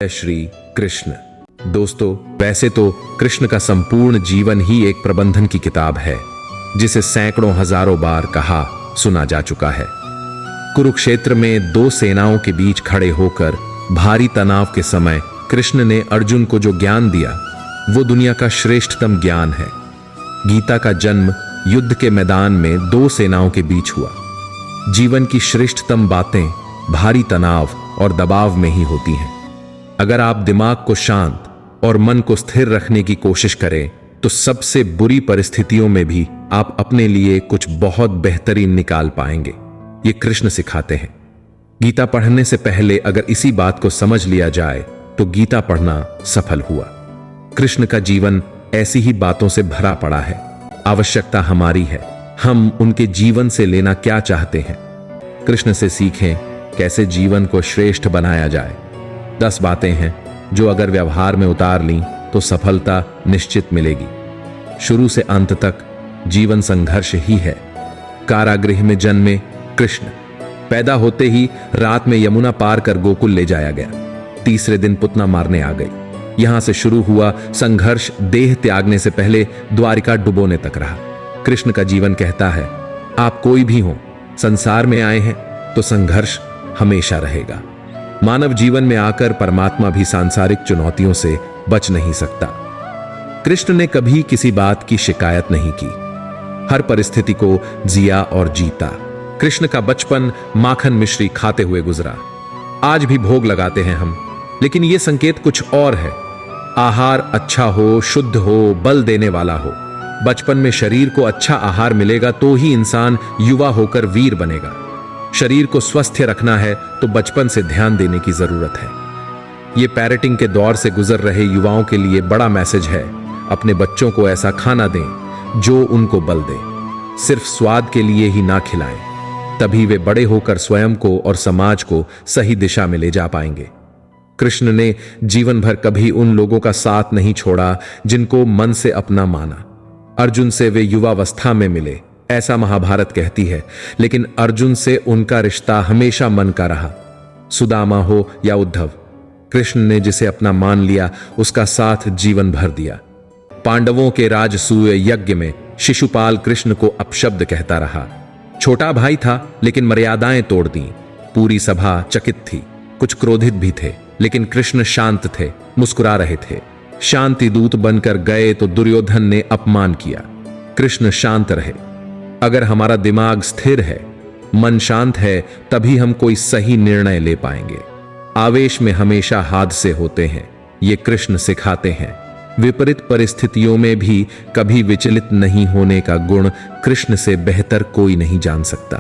श्री कृष्ण। दोस्तों, वैसे तो कृष्ण का संपूर्ण जीवन ही एक प्रबंधन की किताब है, जिसे सैकड़ों हजारों बार कहा सुना जा चुका है। कुरुक्षेत्र में दो सेनाओं के बीच खड़े होकर भारी तनाव के समय कृष्ण ने अर्जुन को जो ज्ञान दिया, वो दुनिया का श्रेष्ठतम ज्ञान है। गीता का जन्म युद्ध के मैदान में दो सेनाओं के बीच हुआ। जीवन की श्रेष्ठतम बातें भारी तनाव और दबाव में ही होती हैं। अगर आप दिमाग को शांत और मन को स्थिर रखने की कोशिश करें, तो सबसे बुरी परिस्थितियों में भी आप अपने लिए कुछ बहुत बेहतरीन निकाल पाएंगे। ये कृष्ण सिखाते हैं। गीता पढ़ने से पहले अगर इसी बात को समझ लिया जाए, तो गीता पढ़ना सफल हुआ। कृष्ण का जीवन ऐसी ही बातों से भरा पड़ा है। आवश्यकता हमारी है, हम उनके जीवन से लेना क्या चाहते हैं। कृष्ण से सीखें कैसे जीवन को श्रेष्ठ बनाया जाए। 10 बातें हैं जो अगर व्यवहार में उतार लीं तो सफलता निश्चित मिलेगी। शुरू से अंत तक जीवन संघर्ष ही है। कारागृह में जन्मे कृष्ण, पैदा होते ही रात में यमुना पार कर गोकुल ले जाया गया। तीसरे दिन पुतना मारने आ गई। यहां से शुरू हुआ संघर्ष देह त्यागने से पहले द्वारिका डुबोने तक रहा। कृष्ण का जीवन कहता है, आप कोई भी हो, संसार में आए हैं तो संघर्ष हमेशा रहेगा। मानव जीवन में आकर परमात्मा भी सांसारिक चुनौतियों से बच नहीं सकता। कृष्ण ने कभी किसी बात की शिकायत नहीं की, हर परिस्थिति को जिया और जीता। कृष्ण का बचपन माखन मिश्री खाते हुए गुजरा। आज भी भोग लगाते हैं हम, लेकिन यह संकेत कुछ और है। आहार अच्छा हो, शुद्ध हो, बल देने वाला हो। बचपन में शरीर को अच्छा आहार मिलेगा तो ही इंसान युवा होकर वीर बनेगा। शरीर को स्वस्थ रखना है तो बचपन से ध्यान देने की जरूरत है। यह पेरेंटिंग के दौर से गुजर रहे युवाओं के लिए बड़ा मैसेज है। अपने बच्चों को ऐसा खाना दें जो उनको बल दे। सिर्फ स्वाद के लिए ही ना खिलाएं, तभी वे बड़े होकर स्वयं को और समाज को सही दिशा में ले जा पाएंगे। कृष्ण ने जीवन भर कभी उन लोगों का साथ नहीं छोड़ा जिनको मन से अपना माना। अर्जुन से वे युवावस्था में मिले, ऐसा महाभारत कहती है, लेकिन अर्जुन से उनका रिश्ता हमेशा मन का रहा। सुदामा हो या उद्धव, कृष्ण ने जिसे अपना मान लिया उसका साथ जीवन भर दिया। पांडवों के राजसूय यज्ञ में शिशुपाल कृष्ण को अपशब्द कहता रहा। छोटा भाई था लेकिन मर्यादाएं तोड़ दी। पूरी सभा चकित थी, कुछ क्रोधित भी थे, लेकिन कृष्ण शांत थे, मुस्कुरा रहे थे। शांति दूत बनकर गए तो दुर्योधन ने अपमान किया। कृष्ण शांत रहे। अगर हमारा दिमाग स्थिर है, मन शांत है, तभी हम कोई सही निर्णय ले पाएंगे। आवेश में हमेशा हादसे होते हैं, ये कृष्ण सिखाते हैं। विपरीत परिस्थितियों में भी कभी विचलित नहीं होने का गुण कृष्ण से बेहतर कोई नहीं जान सकता।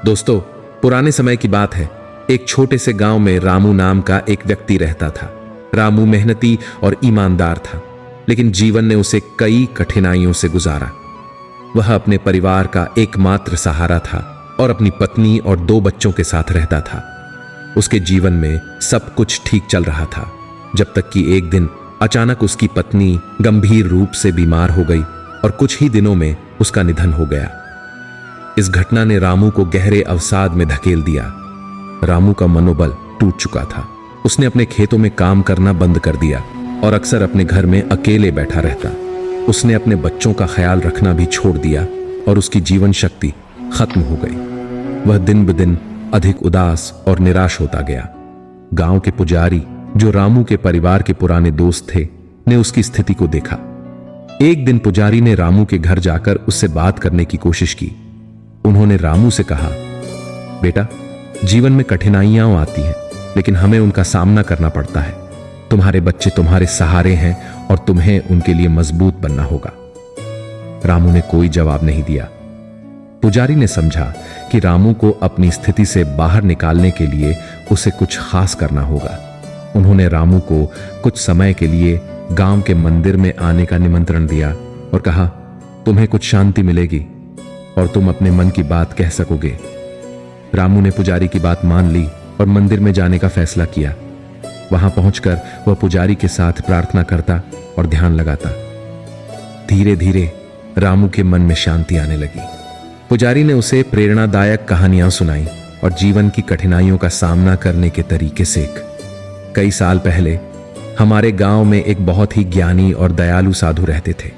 दोस्तों, पुराने समय की बात है। एक छोटे से गांव में रामू नाम का एक व्यक्ति रहता था। रामू मेहनती और ईमानदार था, लेकिन जीवन ने उसे कई कठिनाइयों से गुजारा। वह अपने परिवार का एकमात्र सहारा था और अपनी पत्नी और 2 बच्चों के साथ रहता था। उसके जीवन में सब कुछ ठीक चल रहा था, जब तक कि एक दिन अचानक उसकी पत्नी गंभीर रूप से बीमार हो गई और कुछ ही दिनों में उसका निधन हो गया। इस घटना ने रामू को गहरे अवसाद में धकेल दिया। रामू का मनोबल टूट चुका था। उसने अपने खेतों में काम करना बंद कर दिया और अक्सर अपने घर में अकेले बैठा रहता। उसने अपने बच्चों का ख्याल रखना भी छोड़ दिया और उसकी जीवन शक्ति खत्म हो गई। वह दिन ब दिन अधिक उदास और निराश होता गया। गांव के पुजारी, जो रामू के परिवार के पुराने दोस्त थे, ने उसकी स्थिति को देखा। एक दिन पुजारी ने रामू के घर जाकर उससे बात करने की कोशिश की। उन्होंने रामू से कहा, बेटा, जीवन में कठिनाइयां आती हैं, लेकिन हमें उनका सामना करना पड़ता है। तुम्हारे बच्चे तुम्हारे सहारे हैं और तुम्हें उनके लिए मजबूत बनना होगा। रामू ने कोई जवाब नहीं दिया। पुजारी ने समझा कि रामू को अपनी स्थिति से बाहर निकालने के लिए उसे कुछ खास करना होगा। उन्होंने रामू को कुछ समय के लिए गांव के मंदिर में आने का निमंत्रण दिया और कहा, तुम्हें कुछ शांति मिलेगी और तुम अपने मन की बात कह सकोगे। रामू ने पुजारी की बात मान ली और मंदिर में जाने का फैसला किया। वहां पहुंचकर वह पुजारी के साथ प्रार्थना करता और ध्यान लगाता। धीरे धीरे रामू के मन में शांति आने लगी। पुजारी ने उसे प्रेरणादायक कहानियां सुनाई और जीवन की कठिनाइयों का सामना करने के तरीके सीख। कई साल पहले हमारे गांव में एक बहुत ही ज्ञानी और दयालु साधु रहते थे।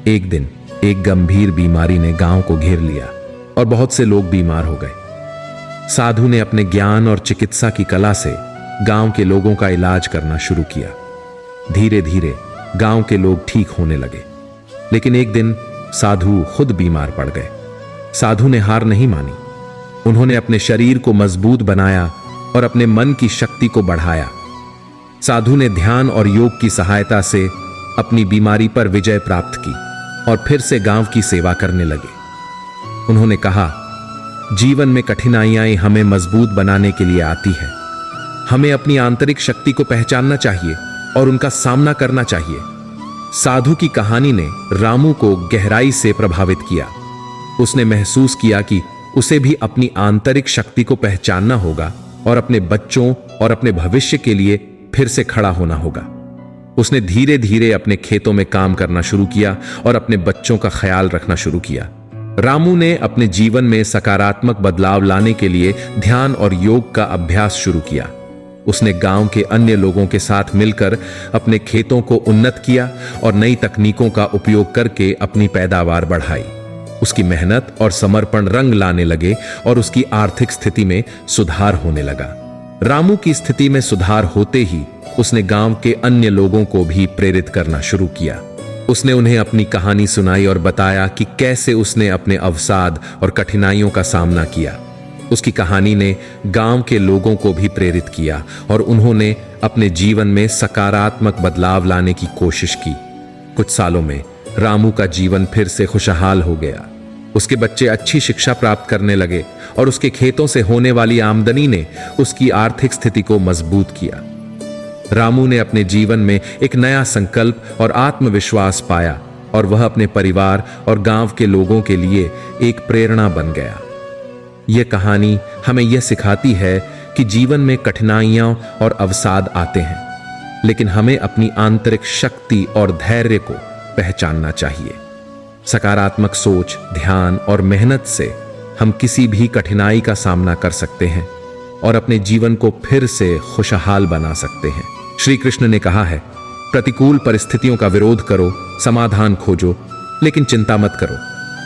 एक दिन एक गंभीर बीमारी ने गांव को घेर लिया और बहुत से लोग बीमार हो गए। साधु ने अपने ज्ञान और चिकित्सा की कला से गांव के लोगों का इलाज करना शुरू किया। धीरे धीरे गांव के लोग ठीक होने लगे, लेकिन एक दिन साधु खुद बीमार पड़ गए। साधु ने हार नहीं मानी। उन्होंने अपने शरीर को मजबूत बनाया और अपने मन की शक्ति को बढ़ाया। साधु ने ध्यान और योग की सहायता से अपनी बीमारी पर विजय प्राप्त की और फिर से गांव की सेवा करने लगे। उन्होंने कहा, जीवन में कठिनाइयां हमें मजबूत बनाने के लिए आती है। हमें अपनी आंतरिक शक्ति को पहचानना चाहिए और उनका सामना करना चाहिए। साधु की कहानी ने रामू को गहराई से प्रभावित किया। उसने महसूस किया कि उसे भी अपनी आंतरिक शक्ति को पहचानना होगा और अपने बच्चों और अपने भविष्य के लिए फिर से खड़ा होना होगा। उसने धीरे धीरे अपने खेतों में काम करना शुरू किया और अपने बच्चों का ख्याल रखना शुरू किया। रामू ने अपने जीवन में सकारात्मक बदलाव लाने के लिए ध्यान और योग का अभ्यास शुरू किया। उसने गांव के अन्य लोगों के साथ मिलकर अपने खेतों को उन्नत किया और नई तकनीकों का उपयोग करके अपनी पैदावार बढ़ाई। उसकी मेहनत और समर्पण रंग लाने लगे और उसकी आर्थिक स्थिति में सुधार होने लगा। रामू की स्थिति में सुधार होते ही उसने गांव के अन्य लोगों को भी प्रेरित करना शुरू किया। उसने उन्हें अपनी कहानी सुनाई और बताया कि कैसे उसने अपने अवसाद और कठिनाइयों का सामना किया। उसकी कहानी ने गांव के लोगों को भी प्रेरित किया और उन्होंने अपने जीवन में सकारात्मक बदलाव लाने की कोशिश की। कुछ सालों में रामू का जीवन फिर से खुशहाल हो गया। उसके बच्चे अच्छी शिक्षा प्राप्त करने लगे और उसके खेतों से होने वाली आमदनी ने उसकी आर्थिक स्थिति को मजबूत किया। रामू ने अपने जीवन में एक नया संकल्प और आत्मविश्वास पाया और वह अपने परिवार और गांव के लोगों के लिए एक प्रेरणा बन गया। यह कहानी हमें यह सिखाती है कि जीवन में कठिनाइयां और अवसाद आते हैं, लेकिन हमें अपनी आंतरिक शक्ति और धैर्य को पहचानना चाहिए। सकारात्मक सोच, ध्यान और मेहनत से हम किसी भी कठिनाई का सामना कर सकते हैं और अपने जीवन को फिर से खुशहाल बना सकते हैं। श्री कृष्ण ने कहा है, प्रतिकूल परिस्थितियों का विरोध करो, समाधान खोजो, लेकिन चिंता मत करो।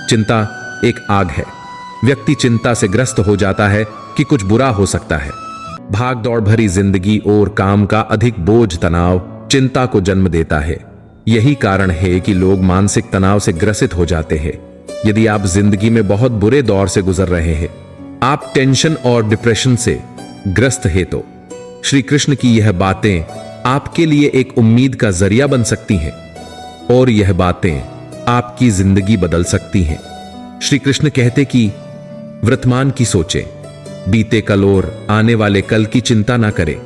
चिंता एक आग है। व्यक्ति चिंता से ग्रस्त हो जाता है कि कुछ बुरा हो सकता है। भाग दौड़ भरी जिंदगी और काम का अधिक बोझ तनाव चिंता को जन्म देता है। यही कारण है कि लोग मानसिक तनाव से ग्रसित हो जाते हैं। यदि आप जिंदगी में बहुत बुरे दौर से गुजर रहे हैं, आप टेंशन और डिप्रेशन से ग्रस्त है, तो श्री कृष्ण की यह बातें आपके लिए एक उम्मीद का जरिया बन सकती हैं और यह बातें आपकी जिंदगी बदल सकती हैं। श्री कृष्ण कहते कि वर्तमान की सोचें, बीते कल और आने वाले कल की चिंता ना करें,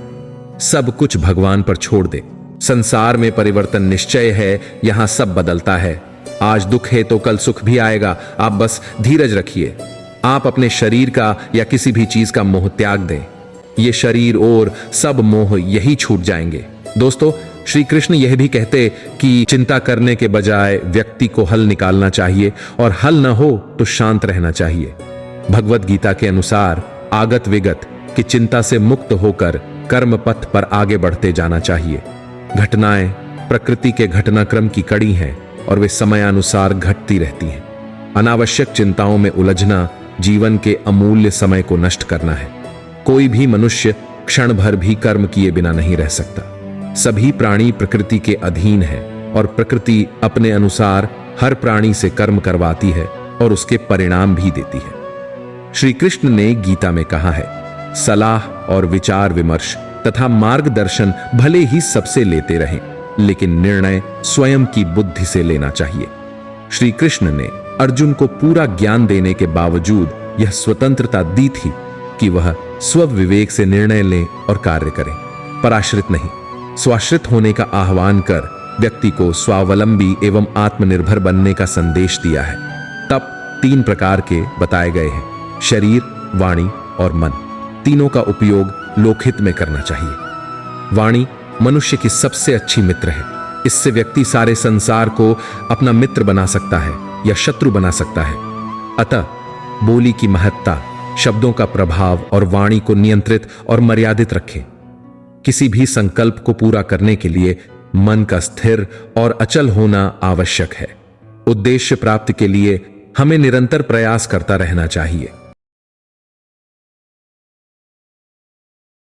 सब कुछ भगवान पर छोड़ दे। संसार में परिवर्तन निश्चय है, यहां सब बदलता है। आज दुख है तो कल सुख भी आएगा, आप बस धीरज रखिए। आप अपने शरीर का या किसी भी चीज का मोह त्याग दें। ये शरीर और सब मोह यही छूट जाएंगे। दोस्तों, श्री कृष्ण यह भी कहते कि चिंता करने के बजाय व्यक्ति को हल निकालना चाहिए और हल न हो तो शांत रहना चाहिए। भगवत गीता के अनुसार आगत विगत की चिंता से मुक्त होकर कर्म पथ पर आगे बढ़ते जाना चाहिए। घटनाएं प्रकृति के घटनाक्रम की कड़ी हैं और वे समयानुसार घटती रहती हैं। अनावश्यक चिंताओं में उलझना जीवन के अमूल्य समय को नष्ट करना है। कोई भी मनुष्य क्षण भर भी कर्म किए बिना नहीं रह सकता। सभी प्राणी प्रकृति के अधीन है और प्रकृति अपने अनुसार हर प्राणी से कर्म करवाती है और उसके परिणाम भी देती है। श्री कृष्ण ने गीता में कहा है, सलाह और विचार विमर्श तथा मार्गदर्शन भले ही सबसे लेते रहें, लेकिन निर्णय स्वयं की बुद्धि से लेना चाहिए। श्री कृष्ण ने अर्जुन को पूरा ज्ञान देने के बावजूद यह स्वतंत्रता दी थी कि वह स्वविवेक से निर्णय लें और कार्य करें, पराश्रित नहीं। स्वाश्रित होने का आह्वान कर व्यक्ति को स्वावलंबी एवं आत्मनिर्भर बनने का संदेश दिया है। तप 3 प्रकार के बताए गए हैं, शरीर, वाणी और मन। तीनों का उपयोग लोकहित में करना चाहिए। वाणी मनुष्य की सबसे अच्छी मित्र है। इससे व्यक्ति सारे संसार को अपना मित्र बना सकता है या शत्रु बना सकता है। अतः बोली की महत्ता, शब्दों का प्रभाव और वाणी को नियंत्रित और मर्यादित रखें। किसी भी संकल्प को पूरा करने के लिए मन का स्थिर और अचल होना आवश्यक है। उद्देश्य प्राप्ति के लिए हमें निरंतर प्रयास करता रहना चाहिए।